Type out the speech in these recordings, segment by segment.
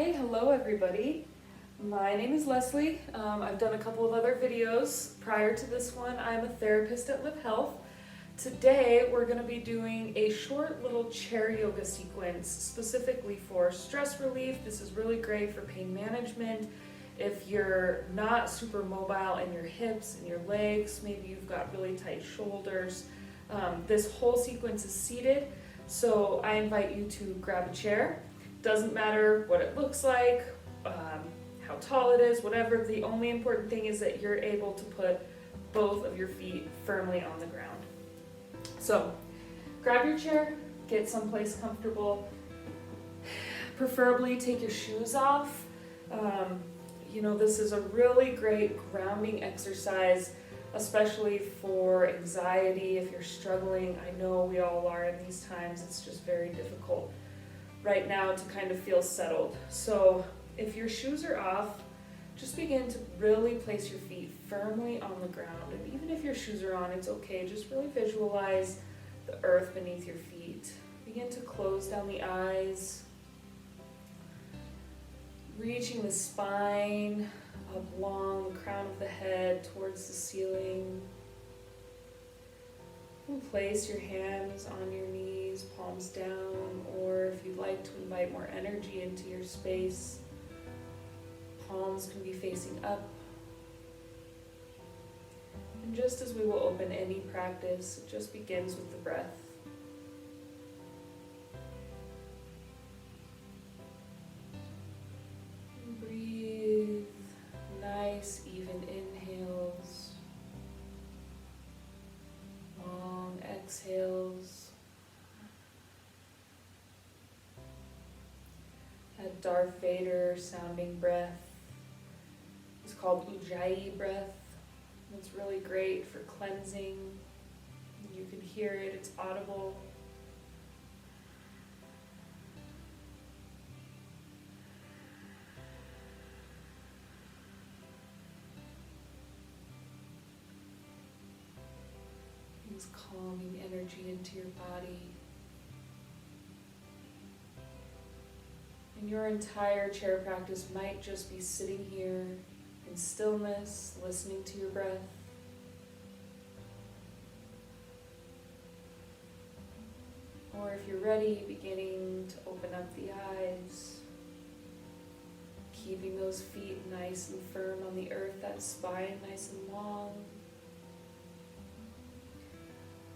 Hi, hello everybody. My name is Leslie. I've done a couple of other videos prior to this one. I'm a therapist at Live Health. Today we're going to be doing a short little chair yoga sequence specifically for stress relief. This is really great for pain management. If you're not super mobile in your hips and your legs, maybe you've got really tight shoulders. This whole sequence is seated, so I invite you to grab a chair. Doesn't matter what it looks like, how tall it is, whatever. The only important thing is that you're able to put both of your feet firmly on the ground. So grab your chair, get someplace comfortable. Preferably take your shoes off. This is a really great grounding exercise, especially for anxiety. If you're struggling, I know we all are in these times. It's just very difficult right now to kind of feel settled. So if your shoes are off, just begin to really place your feet firmly on the ground. And even if your shoes are on, it's okay. Just really visualize the earth beneath your feet. Begin to close down the eyes, reaching the spine up along the crown of the head towards the ceiling. And place your hands on your knees, palms down, or if you'd like to invite more energy into your space, palms can be facing up. And just as we will open any practice, it just begins with the breath. Breathe nice, even inhales. Long exhales. That Darth Vader sounding breath is called Ujjayi breath. It's really great for cleansing. You can hear it, it's audible. It's calming energy into your body. And your entire chair practice might just be sitting here in stillness, listening to your breath. Or if you're ready, beginning to open up the eyes, keeping those feet nice and firm on the earth, that spine nice and long.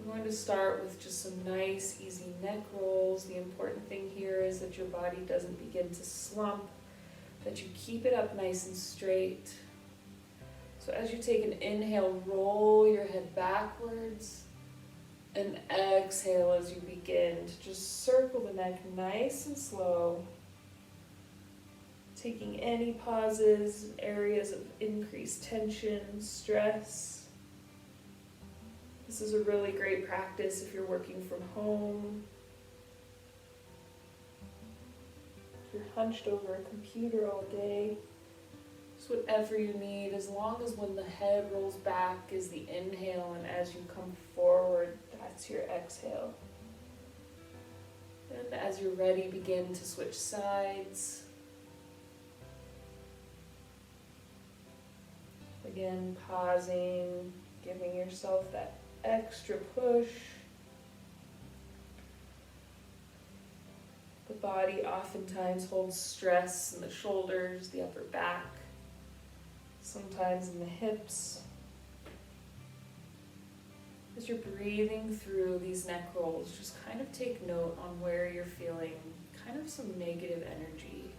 We're going to start with just some nice, easy neck rolls. The important thing here is that your body doesn't begin to slump, that you keep it up nice and straight. So as you take an inhale, roll your head backwards, and exhale as you begin to just circle the neck nice and slow, taking any pauses, areas of increased tension, stress. This is a really great practice if you're working from home, if you're hunched over a computer all day. Just whatever you need, as long as when the head rolls back is the inhale, and as you come forward, that's your exhale. And as you're ready, begin to switch sides. Again, pausing, giving yourself that extra push. The body oftentimes holds stress in the shoulders, the upper back, sometimes in the hips. As you're breathing through these neck rolls, just kind of take note on where you're feeling kind of some negative energy.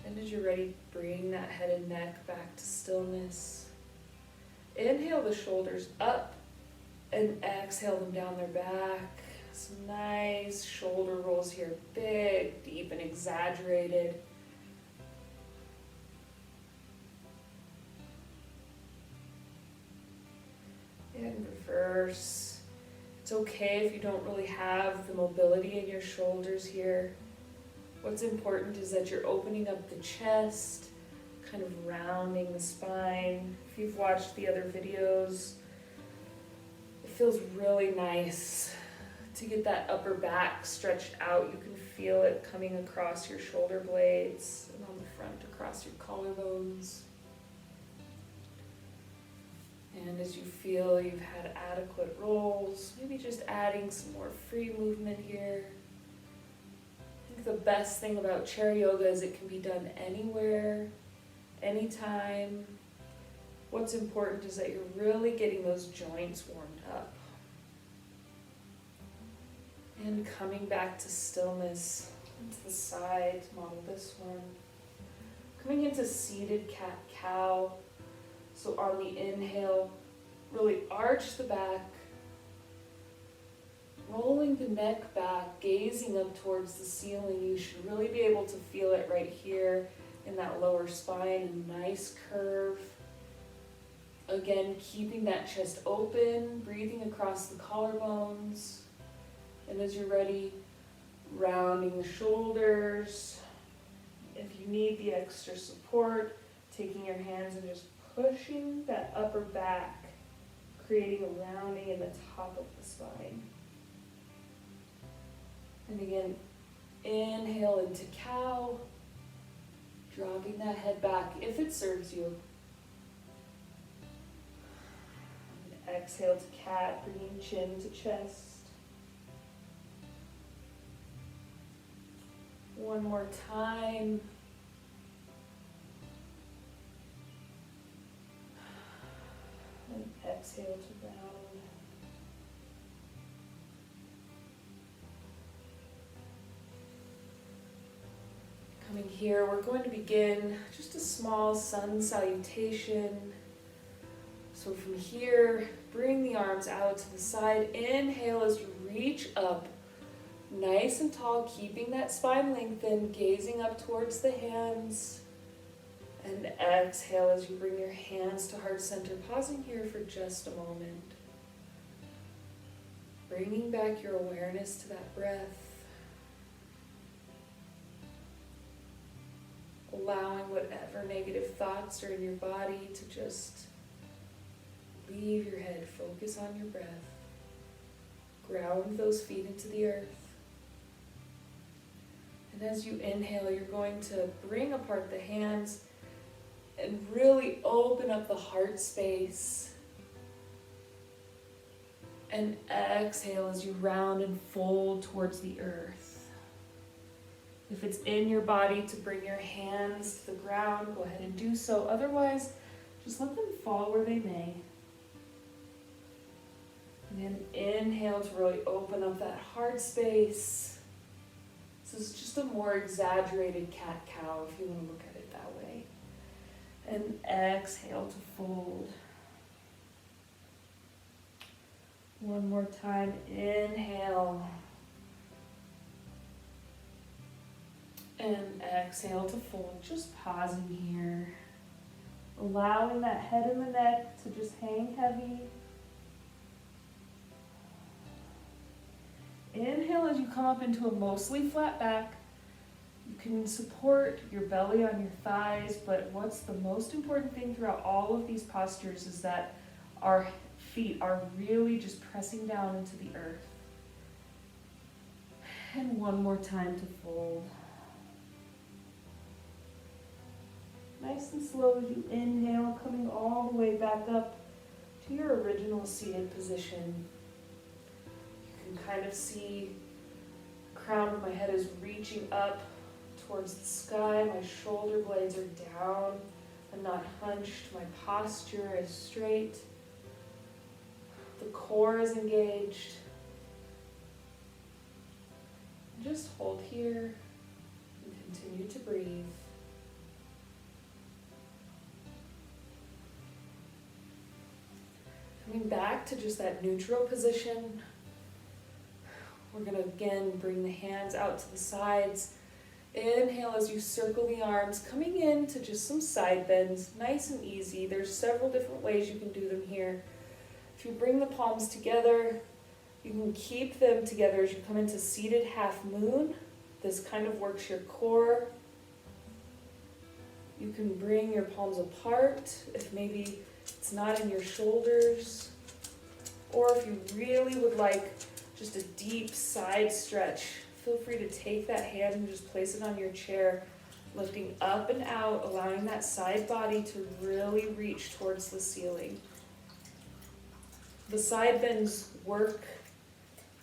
And as you're ready, bring that head and neck back to stillness. Inhale the shoulders up and exhale them down their back. Some nice shoulder rolls here, big, deep, and exaggerated. And reverse. It's okay if you don't really have the mobility in your shoulders here. What's important is that you're opening up the chest, kind of rounding the spine. If you've watched the other videos, it feels really nice to get that upper back stretched out. You can feel it coming across your shoulder blades and on the front across your collarbones. And as you feel you've had adequate rolls, maybe just adding some more free movement here. I think the best thing about chair yoga is it can be done anywhere, anytime. What's important is that you're really getting those joints warmed up. And coming back to stillness, into the side, model this one. Coming into seated cat-cow. So on the inhale, really arch the back, rolling the neck back, gazing up towards the ceiling. You should really be able to feel it right here in that lower spine, a nice curve. Again, keeping that chest open, breathing across the collarbones. And as you're ready, rounding the shoulders. If you need the extra support, taking your hands and just pushing that upper back, creating a rounding in the top of the spine. And again, inhale into cow, dropping that head back if it serves you. And exhale to cat, bringing chin to chest. One more time. And exhale to round. Coming here, we're going to begin just a small sun salutation. So from here, bring the arms out to the side. Inhale as you reach up, nice and tall, keeping that spine lengthened, gazing up towards the hands. And exhale as you bring your hands to heart center, pausing here for just a moment. Bringing back your awareness to that breath. Allowing whatever negative thoughts are in your body to just leave your head. Focus on your breath. Ground those feet into the earth. And as you inhale, you're going to bring apart the hands and really open up the heart space. And exhale as you round and fold towards the earth. If it's in your body to bring your hands to the ground, go ahead and do so. Otherwise, just let them fall where they may. And then inhale to really open up that heart space. This is just a more exaggerated cat-cow if you want to look at it that way. And exhale to fold. One more time, inhale. And exhale to fold, just pausing here. Allowing that head and the neck to just hang heavy. Inhale as you come up into a mostly flat back. You can support your belly on your thighs, but what's the most important thing throughout all of these postures is that our feet are really just pressing down into the earth. And one more time to fold. Nice and slow as you inhale, coming all the way back up to your original seated position. You can kind of see the crown of my head is reaching up towards the sky. My shoulder blades are down. I'm not hunched. My posture is straight. The core is engaged. Just hold here and continue to breathe. Coming back to just that neutral position. We're going to again bring the hands out to the sides. Inhale as you circle the arms, coming into just some side bends, nice and easy. There's several different ways you can do them here. If you bring the palms together, you can keep them together as you come into seated half moon. This kind of works your core. You can bring your palms apart if maybe it's not in your shoulders. Or if you really would like just a deep side stretch. Feel free to take that hand and just place it on your chair, lifting up and out, allowing that side body to really reach towards the ceiling. The side bends work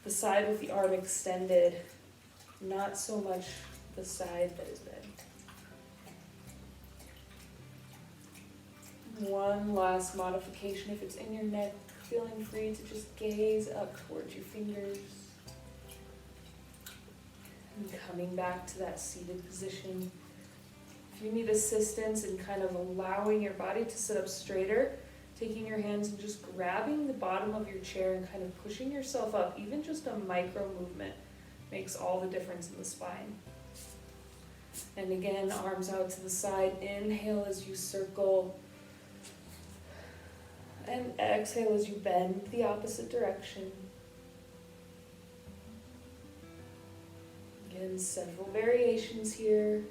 the side with the arm extended, not so much the side that is bent. One last modification, if it's in your neck, feeling free to just gaze up towards your fingers. And coming back to that seated position. If you need assistance in kind of allowing your body to sit up straighter, taking your hands and just grabbing the bottom of your chair and kind of pushing yourself up, even just a micro movement makes all the difference in the spine. And again, arms out to the side. Inhale as you circle. And exhale as you bend the opposite direction. Again, several variations here.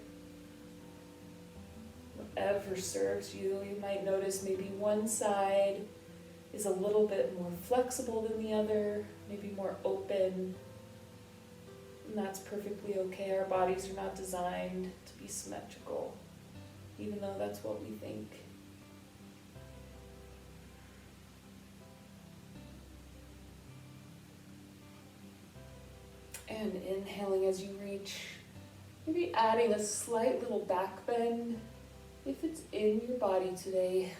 Whatever serves you. You might notice maybe one side is a little bit more flexible than the other, maybe more open. And that's perfectly okay. Our bodies are not designed to be symmetrical, even though that's what we think. And inhaling as you reach, maybe adding a slight little back bend if it's in your body today.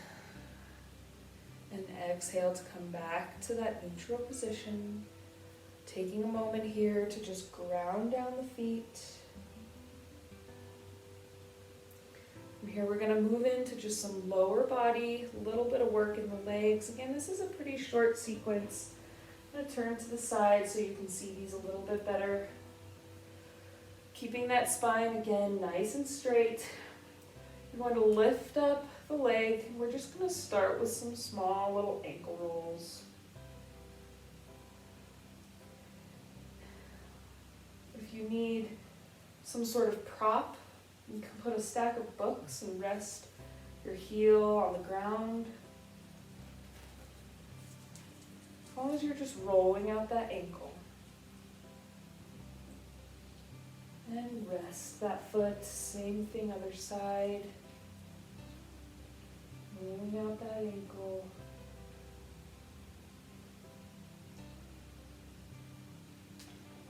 And exhale to come back to that neutral position. Taking a moment here to just ground down the feet. From here we're going to move into just some lower body, a little bit of work in the legs. Again, this is a pretty short sequence. I'm going to turn to the side so you can see these a little bit better. Keeping that spine again nice and straight. You're going to lift up the leg. We're just going to start with some small little ankle rolls. If you need some sort of prop, you can put a stack of books and rest your heel on the ground. As long as you're just rolling out that ankle. And rest that foot, same thing other side. Rolling out that ankle.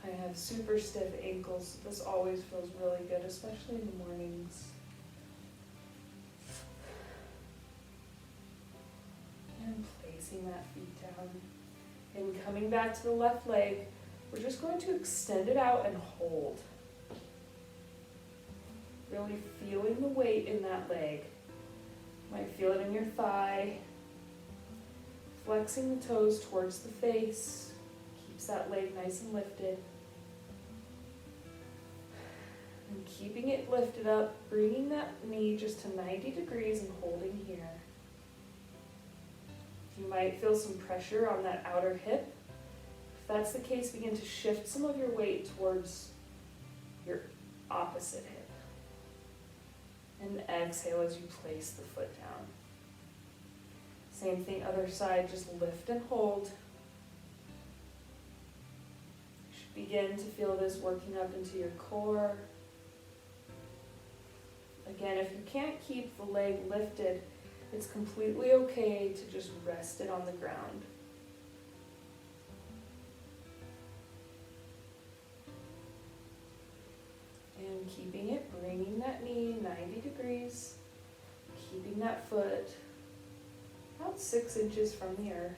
I have super stiff ankles. This always feels really good, especially in the mornings. And placing that feet down. And coming back to the left leg, we're just going to extend it out and hold. Really feeling the weight in that leg. You might feel it in your thigh. Flexing the toes towards the face. Keeps that leg nice and lifted. And keeping it lifted up, bringing that knee just to 90 degrees and holding here. You might feel some pressure on that outer hip. If that's the case, begin to shift some of your weight towards your opposite hip. And exhale as you place the foot down. Same thing, other side, just lift and hold. You should begin to feel this working up into your core. Again, if you can't keep the leg lifted, it's completely okay to just rest it on the ground. And keeping it, bringing that knee 90 degrees, keeping that foot about 6 inches from the earth.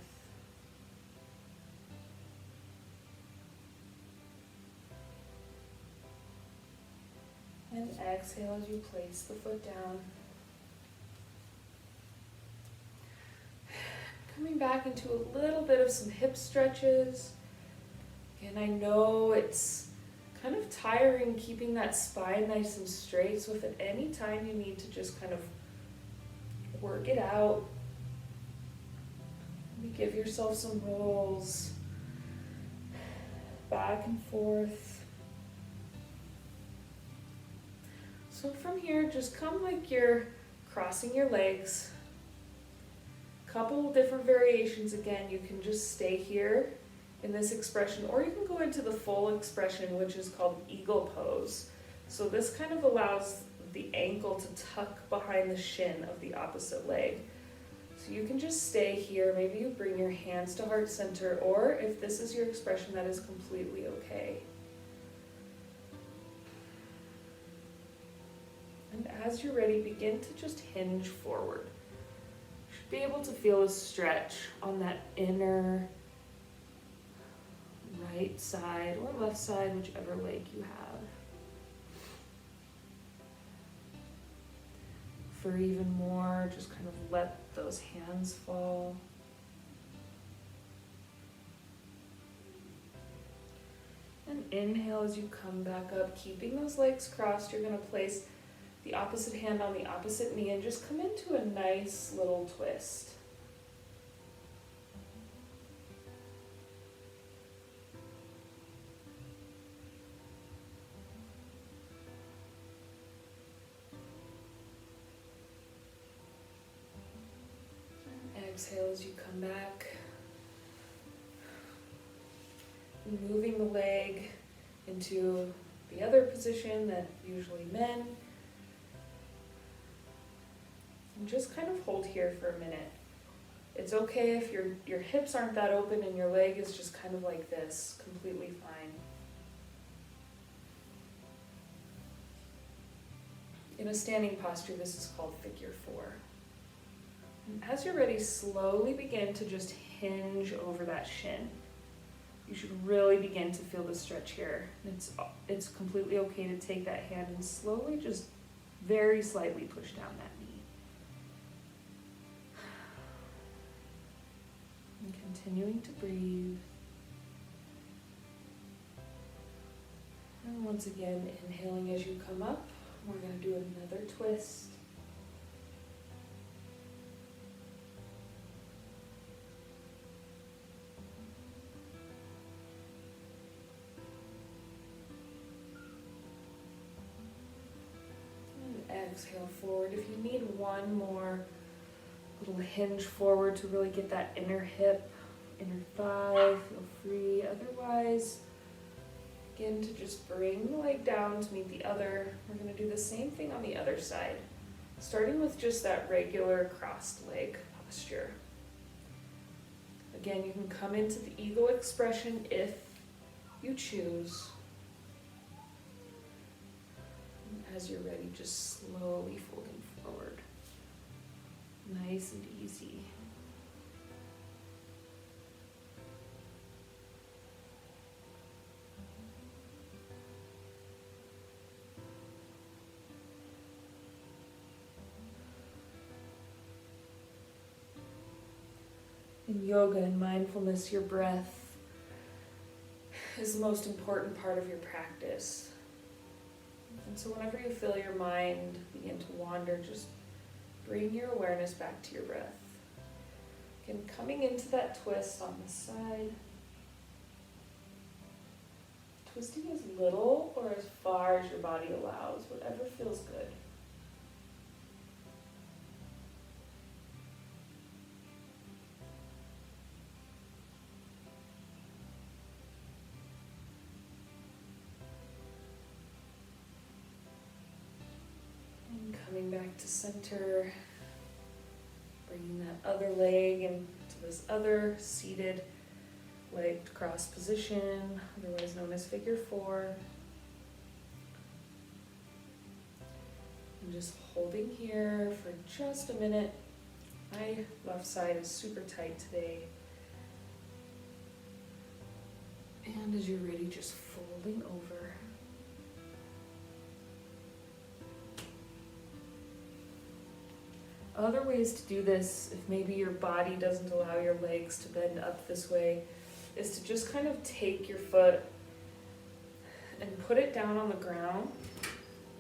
And exhale as you place the foot down. Coming back into a little bit of some hip stretches. And I know it's kind of tiring keeping that spine nice and straight, so if at any time you need to just kind of work it out, maybe give yourself some rolls back and forth. So from here, just come like you're crossing your legs. Couple different variations again. You can just stay here in this expression, or you can go into the full expression, which is called eagle pose. So this kind of allows the ankle to tuck behind the shin of the opposite leg. So you can just stay here. Maybe you bring your hands to heart center, or if this is your expression, that is completely okay. And as you're ready, begin to just hinge forward. You should be able to feel a stretch on that inner right side or left side, whichever leg you have. For even more, just kind of let those hands fall. And inhale as you come back up, keeping those legs crossed. You're going to place the opposite hand on the opposite knee and just come into a nice little twist. Exhale as you come back, moving the leg into the other position that usually men, and just kind of hold here for a minute. It's okay if your hips aren't that open and your leg is just kind of like this, completely fine. In a standing posture, this is called figure 4. And as you're ready, slowly begin to just hinge over that shin. You should really begin to feel the stretch here. It's completely okay to take that hand and slowly, just very slightly push down that knee. And continuing to breathe. And once again, inhaling as you come up. We're going to do another twist. Exhale forward. If you need one more little hinge forward to really get that inner hip, inner thigh, feel free. Otherwise, begin to just bring the leg down to meet the other. We're going to do the same thing on the other side, starting with just that regular crossed leg posture. Again, you can come into the eagle expression if you choose. As you're ready, just slowly folding forward. Nice and easy. In yoga and mindfulness, your breath is the most important part of your practice. And so whenever you feel your mind begin to wander, just bring your awareness back to your breath. Again, coming into that twist on the side. Twisting as little or as far as your body allows, whatever feels good. Coming back to center, bringing that other leg into this other seated leg cross position, otherwise known as figure 4. And just holding here for just a minute. My left side is super tight today. And as you're ready, just folding over. Other ways to do this, if maybe your body doesn't allow your legs to bend up this way, is to just kind of take your foot and put it down on the ground,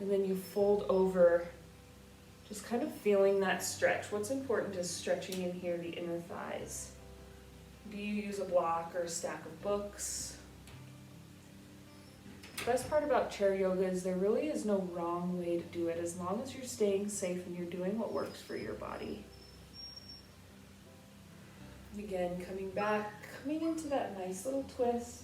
and then you fold over, just kind of feeling that stretch. What's important is stretching in here, the inner thighs. Do you use a block or a stack of books? The best part about chair yoga is there really is no wrong way to do it, as long as you're staying safe and you're doing what works for your body. And again, coming back, coming into that nice little twist.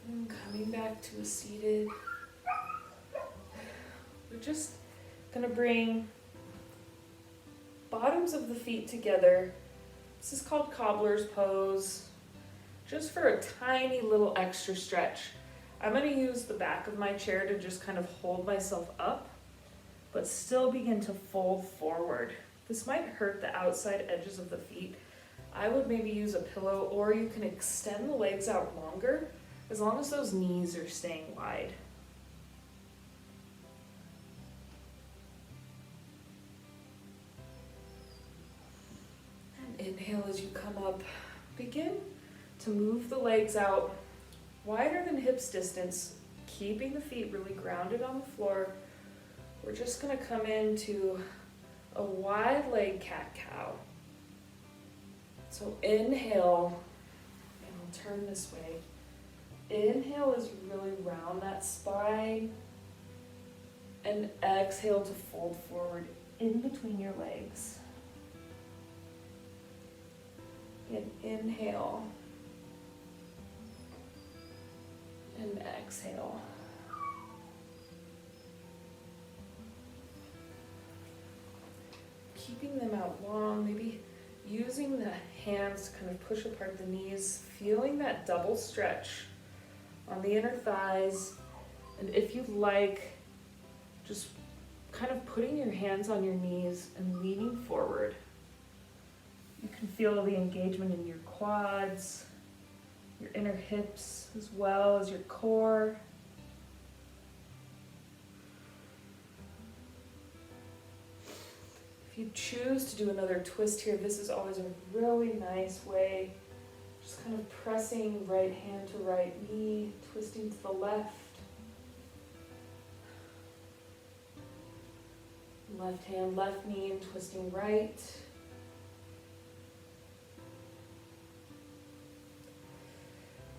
And coming back to a seated. We're just gonna bring bottoms of the feet together. This is called cobbler's pose, just for a tiny little extra stretch. I'm gonna use the back of my chair to just kind of hold myself up, but still begin to fold forward. This might hurt the outside edges of the feet. I would maybe use a pillow, or you can extend the legs out longer, as long as those knees are staying wide. And inhale as you come up. Begin to move the legs out wider than hips distance, keeping the feet really grounded on the floor. We're just going to come into a wide leg cat-cow. So inhale, and I'll turn this way. Inhale as you really round that spine, and exhale to fold forward in between your legs. And inhale, and exhale. Keeping them out long, maybe using the hands to kind of push apart the knees, feeling that double stretch on the inner thighs. And if you'd like, just kind of putting your hands on your knees and leaning forward. You can feel the engagement in your quads, your inner hips, as well as your core. If you choose to do another twist here, this is always a really nice way. Just kind of pressing right hand to right knee, twisting to the left. Left hand, left knee, and twisting right.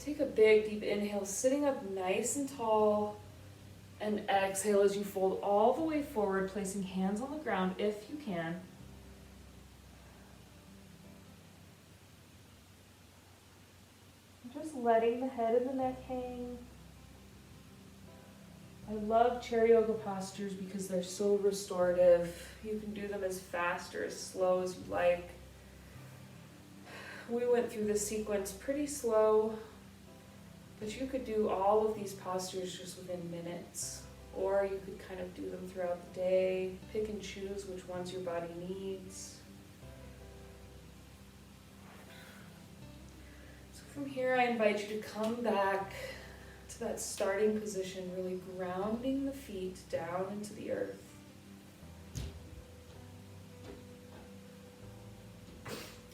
Take a big, deep inhale, sitting up nice and tall, and exhale as you fold all the way forward, placing hands on the ground if you can. Just letting the head and the neck hang. I love chair yoga postures because they're so restorative. You can do them as fast or as slow as you like. We went through this sequence pretty slow, but you could do all of these postures just within minutes, or you could kind of do them throughout the day, pick and choose which ones your body needs. So from here, I invite you to come back to that starting position, really grounding the feet down into the earth.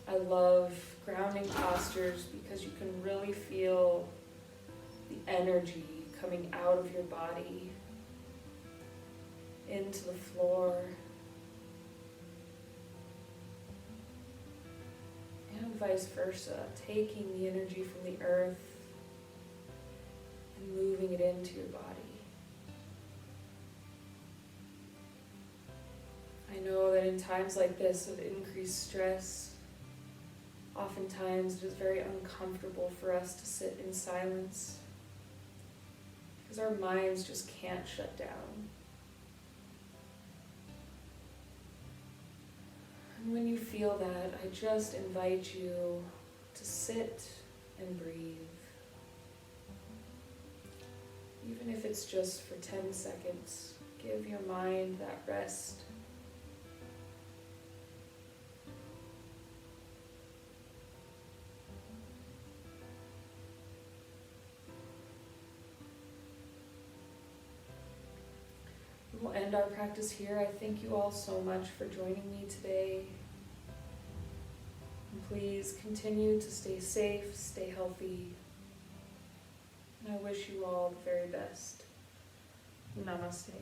I love grounding postures because you can really feel the energy coming out of your body into the floor, and vice versa, taking the energy from the earth and moving it into your body. I know that in times like this of increased stress, oftentimes it is very uncomfortable for us to sit in silence because our minds just can't shut down. And when you feel that, I just invite you to sit and breathe. Even if it's just for 10 seconds, give your mind that rest. We'll end our practice here. I thank you all so much for joining me today. And please continue to stay safe, stay healthy. And I wish you all the very best. Namaste.